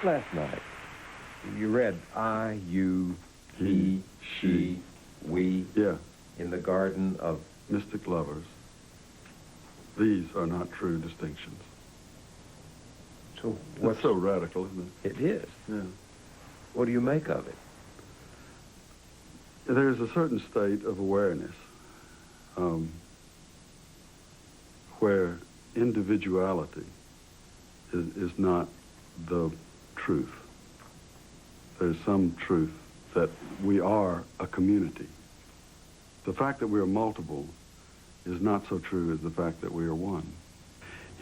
Last night, you read I, you, he, she, we. Yeah. In the garden of... Mystic lovers. These are not true distinctions. So what's... It's so radical, isn't it? It is. Yeah. What do you make of it? There's a certain state of awareness where individuality is not the truth. There's some truth that we are a community. The fact that we are multiple is not so true as the fact that we are one.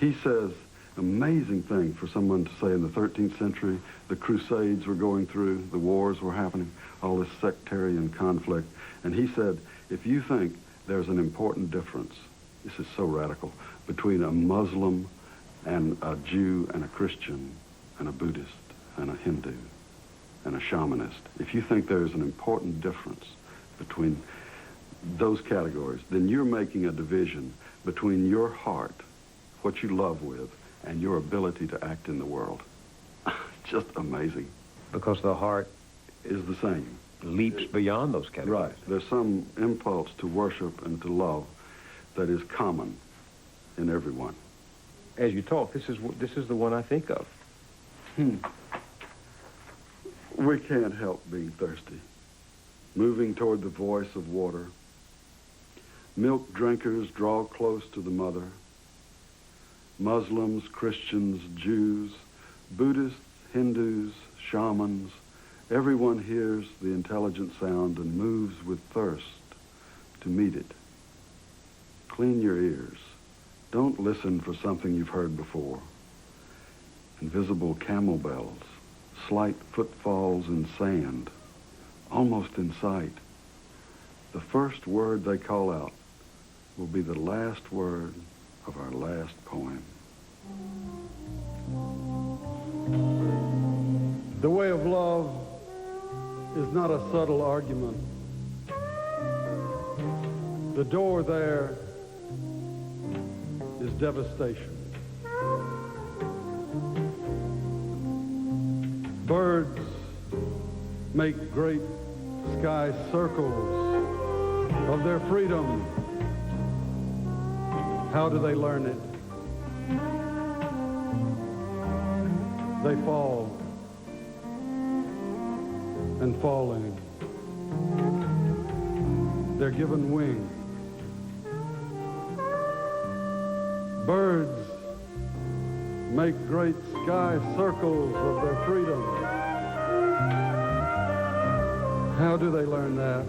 He says, amazing thing for someone to say in the 13th century, the Crusades were going through, the wars were happening, all this sectarian conflict. And he said, if you think there's an important difference, this is so radical, between a Muslim and a Jew and a Christian and a Buddhist and a Hindu and a shamanist, if you think there's an important difference between those categories, then you're making a division between your heart, what you love with, and your ability to act in the world. Just amazing. Because the heart is the same. Leaps beyond those categories. Right. There's some impulse to worship and to love that is common in everyone. As you talk, this is the one I think of. We can't help being thirsty, moving toward the voice of water. Milk drinkers draw close to the mother. Muslims, Christians, Jews, Buddhists, Hindus, shamans, everyone hears the intelligent sound and moves with thirst to meet it. Clean your ears. Don't listen for something you've heard before. Invisible camel bells, slight footfalls in sand, almost in sight. The first word they call out will be the last word of our last poem. The way of love is not a subtle argument. The door there is devastation. Birds make great sky circles of their freedom. How do they learn it? They fall, and falling, they're given wings. Birds make great sky circles of their freedom. How do they learn that?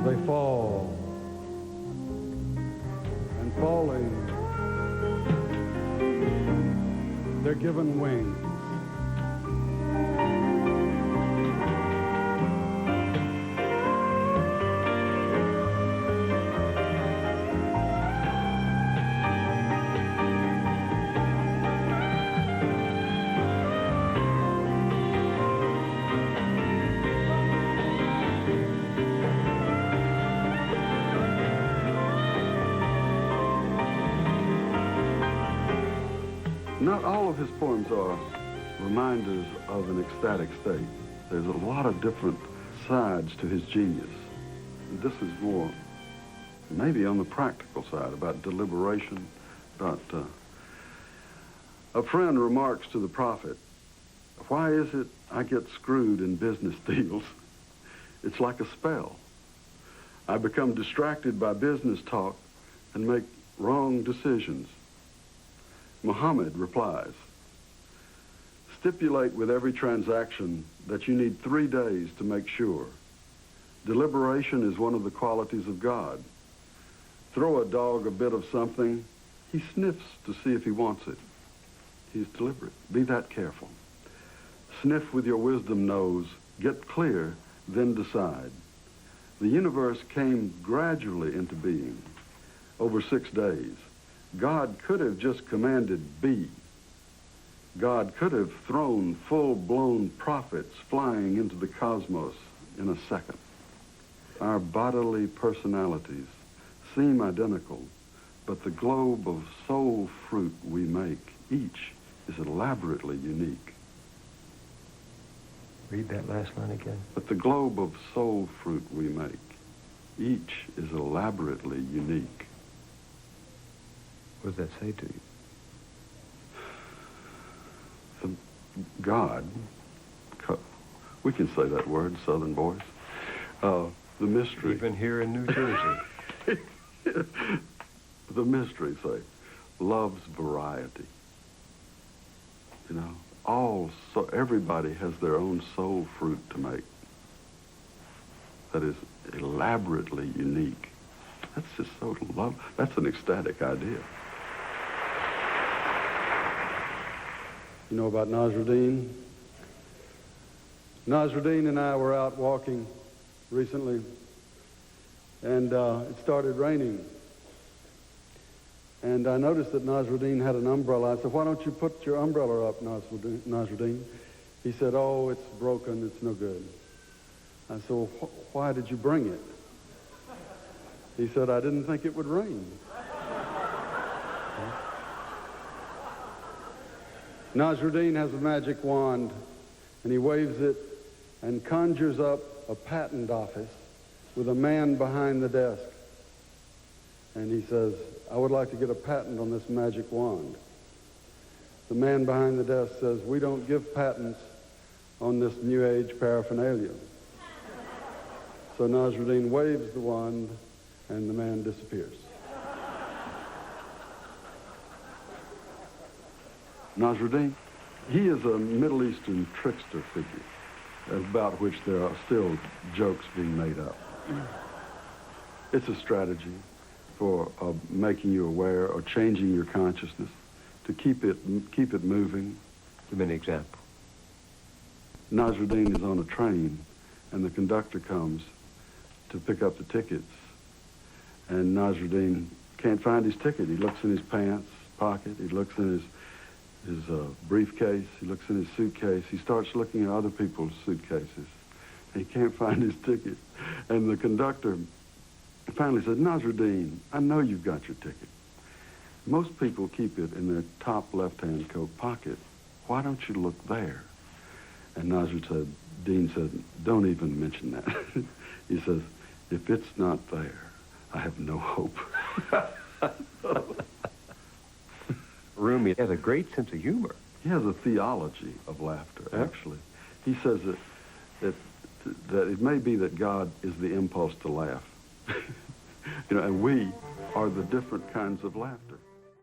They fall, and falling, they're given wings. Not all of his poems are reminders of an ecstatic state. There's a lot of different sides to his genius. This is more maybe on the practical side, about deliberation, about... A friend remarks to the prophet, "Why is it I get screwed in business deals? It's like a spell. I become distracted by business talk and make wrong decisions." Muhammad replies, "Stipulate with every transaction that you need 3 days to make sure. Deliberation is one of the qualities of God. Throw a dog a bit of something, he sniffs to see if he wants it. He's deliberate. Be that careful. Sniff with your wisdom nose, get clear, then decide. The universe came gradually into being over 6 days. God could have just commanded be. God could have thrown full-blown prophets flying into the cosmos in a second. Our bodily personalities seem identical, But the globe of soul fruit we make, each is elaborately unique. Read that last line again. But the globe of soul fruit we make, each is elaborately unique. What does that say to you? God, we can say that word, Southern boys. The mystery. Even here in New Jersey. The mystery, say, loves variety. You know, everybody has their own soul fruit to make that is elaborately unique. That's just so love. That's an ecstatic idea. You know about Nasrudin? Nasrudin and I were out walking recently, and it started raining. And I noticed that Nasrudin had an umbrella. I said, why don't you put your umbrella up, Nasrudin? He said, oh, it's broken, it's no good. I said, well, why did you bring it? He said, I didn't think it would rain. Nasrudin has a magic wand, and he waves it and conjures up a patent office with a man behind the desk. And he says, I would like to get a patent on this magic wand. The man behind the desk says, we don't give patents on this New Age paraphernalia. So Nasrudin waves the wand, and the man disappears. Nasrudin, he is a Middle Eastern trickster figure about which there are still jokes being made up. It's a strategy for making you aware or changing your consciousness to keep it moving. Give me an example. Nasrudin is on a train, and the conductor comes to pick up the tickets, and Nasrudin can't find his ticket. He looks in his pants pocket, he looks in his briefcase, he looks in his suitcase, he starts looking at other people's suitcases. He can't find his ticket. And the conductor finally said, Nasrudin, I know you've got your ticket. Most people keep it in their top left-hand coat pocket. Why don't you look there? And Nasrudin said, don't even mention that. He says, if it's not there, I have no hope. Rumi has a great sense of humor. He has a theology of laughter, actually. He says that it may be that God is the impulse to laugh. And we are the different kinds of laughter.